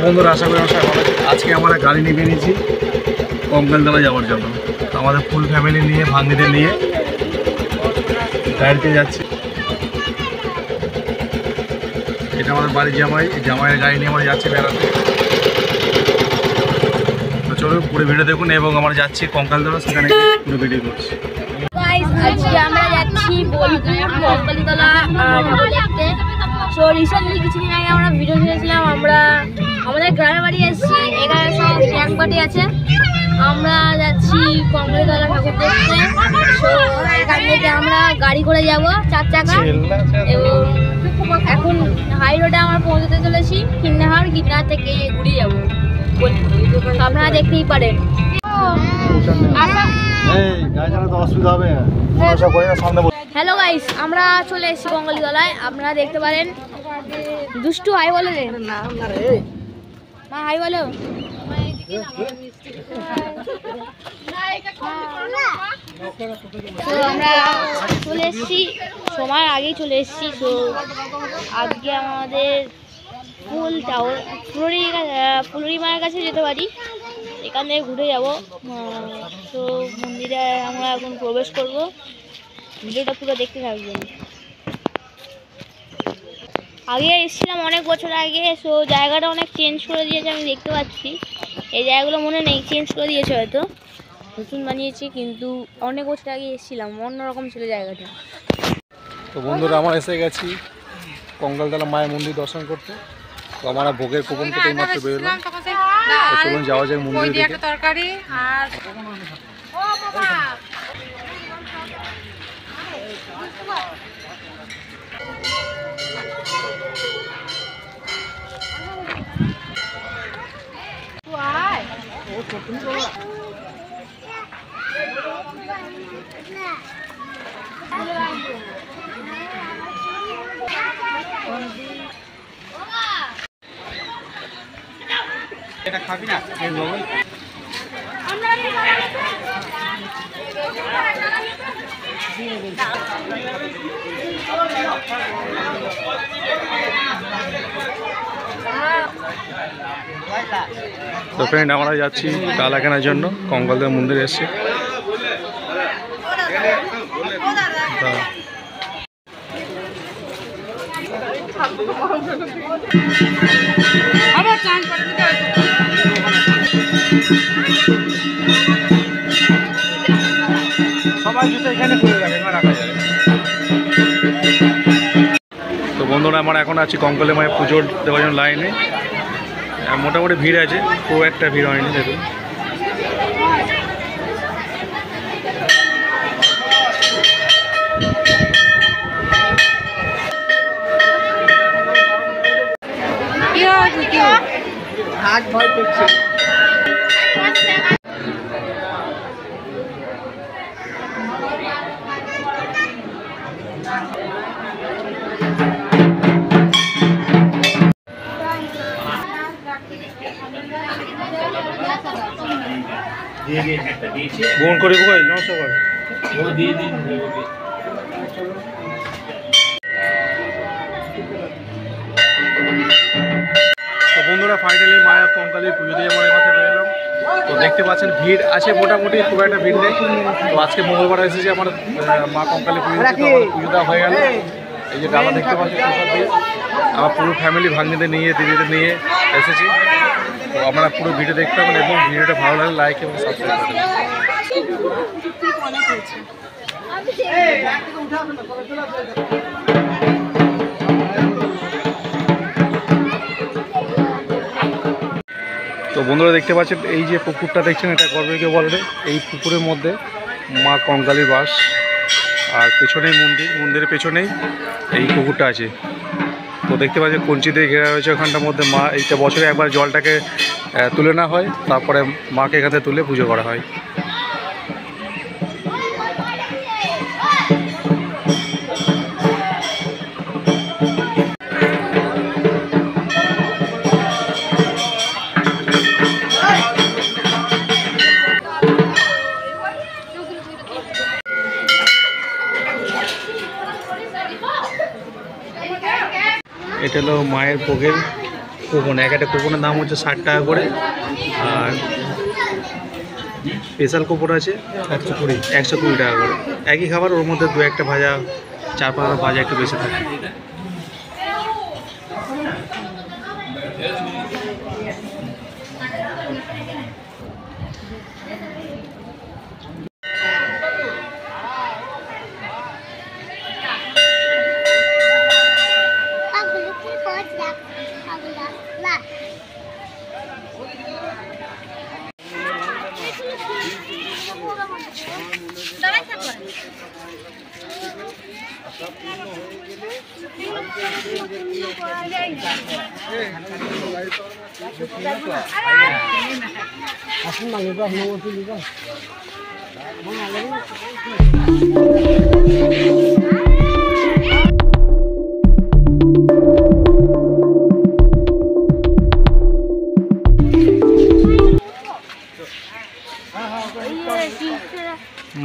বন্ধুরা আশা করি সবাই ভালো আছে। আজকে আমরা গাড়ি নিয়ে নিয়েছি কঙ্কালতলা যাওয়ার জন্য। আমাদের ফুল ফ্যামিলি নিয়ে ভাগ্নিদের নিয়ে গাড়িতে যাচ্ছি। এটা আমাদের বাড়ির জামাইয়ের গাড়ি নিয়ে আমরা যাচ্ছি বেড়াতে। তো চলুন পুরো ভিডিও দেখুন এবং আমরা যাচ্ছি কঙ্কালতলা, সেখানে পুরো ভিডিও করছি। আজকে আমরা যাচ্ছি বোলপুর কঙ্কালতলা দেখতে। সো রিসেন্টলি কিছুদিন আগে আমরা ভিডিও ছেড়েছিলাম। আমরা আমাদের গ্রামের বাড়ি এসেছি, এখানে সব গ্যাং পার্টি আছে। আমরা যাচ্ছি কঙ্কালতলা ঠাকুর দেখতে। সো এখান থেকে আমরা গাড়ি করে যাব 4 চাকা, এবং এখন হাই রোডে আমরা পৌঁছতে চলেছি কিন্নাহার। কিন্নাহার থেকে ঘুরে যাবো বোলপুর। আপনারা দেখতেই পারেন। হ্যালো গাইস, আমরা চলে এসেছি কঙ্কালতলায়। আপনারা দেখতে পারেন। দুষ্টু হাই বলে রে, মা হাই বলো। তো আমরা চলে এসেছি, সময় আগেই চলে এসেছি। তো আজকে আমাদের ফুল টাওয়ার ফুলুরি মায়ের কাছে যেতে পারি, এখান থেকে ঘুরে যাব। তো মন্দিরে আমরা এখন প্রবেশ করব। ভিডিওটা পুরো দেখতে থাকবেন। আগে এসেছিলাম অনেক বছর আগে, সো জায়গাটা অনেক চেঞ্জ করে দিয়েছে, আমি দেখতে পাচ্ছি। এই জায়গাগুলো মনে নেই, চেঞ্জ করে দিয়েছে, হয়তো নতুন বানিয়েছি, কিন্তু অনেক বছর আগে এসেছিলাম, অন্যরকম ছিল জায়গাটা। তো বন্ধুরা আমরা এসে গেছি কঙ্কালতলা মায়ের মন্দির দর্শন করতে। তো আমরা ভোগের কুপন কেটে মাত্র বেরোলাম। চলুন যাওয়া যায় মন্দির দিকে। তরকারি আর এটা খাবি না? তো ফ্রেন্ড, আমরা যাচ্ছি ডালা কেনার জন্য। কঙ্কালতলা মন্দিরে এসেছি। সবাই জুতো এখানে খুলে যাবে, রাখা যাবে। তো বন্ধুরা আমরা এখন আছি কঙ্কালী মায়ের পুজো দেওয়ার জন্য লাইনে। মোটামুটি ভিড় আছে, খুব একটা ভিড় হয়নি। দেখুন হাত ভয় পেয়েছে। বোন করি ভাই নমস্কার। তো বন্ধুরা ফাইনালি মায়ের কঙ্কালীর পুজো দিয়ে আমরা মাথায় বেরোলাম। তো দেখতে পাচ্ছেন ভিড় আছে মোটামুটি, খুব একটা ভিড় নেই। তো আজকে মঙ্গলবার এসেছি আমার মা কঙ্কালী পুজো দিতে। পুজো দেওয়া হয়ে গেল। এই যে ডালা দেখতে পাচ্ছি প্রসাদ দিয়ে, আমার পুরো ফ্যামিলি ভাগ্নিদের নিয়ে দিদিদের নিয়ে এসেছি। তো আপনারা পুরো ভিডিও দেখতে পাবেন এবং ভিডিওটা ভালো লাগলে লাইক এবং সাবস্ক্রাইব করবেন। তো বন্ধুরা দেখতে পাচ্ছেন এই যে পুকুরটা দেখছেন, এটা গর্ভকে বলে। এই পুকুরের মধ্যে মা কঙ্কালীর বাস, আর পেছনেই মন্দিরের পেছনেই এই পুকুরটা আছে। তো দেখতে পাচ্ছেন কঞ্চি দিয়ে ঘেরা রয়েছে ওখানটার মধ্যে। মা এইটা বছরে একবার জলটাকে তুলে নেওয়া হয়, তারপরে মাকে এখানে তুলে পুজো করা হয়। এটা হলো মায়ের ভোগের কুপন, এক একটা কুপনের দাম হচ্ছে 60 টাকা করে। আর স্পেশাল কুপন আছে 120 টাকা করে। একই খাবার, ওর মধ্যে 2-1টা ভাজা, 4-5টা ভাজা একটু বেশি থাকে।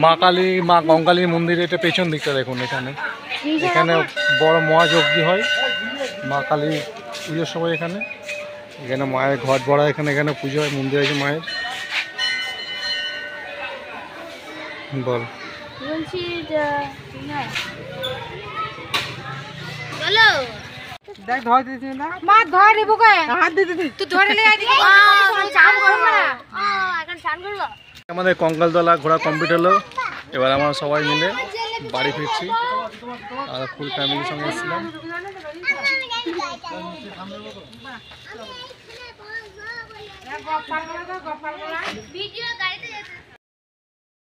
মা কালী, মা কঙ্কালীর মন্দির, এটা পেছন দিকটা দেখুন। এখানে বড় মহাযজ্ঞ হয় মা কালী পুজোর সময়। এখানে মায়ের ঘট ভরা, এখানে পুজো হয়, মন্দির আছে মায়ের। বল আমাদের কঙ্কালতলা ঘোরা কমপ্লিট হলো। এবার আমরা সবাই মিলে বাড়ি ফিরছি। আর ফুল ফ্যামিলির সঙ্গে এসেছিলাম। ভিডিও গাড়িতে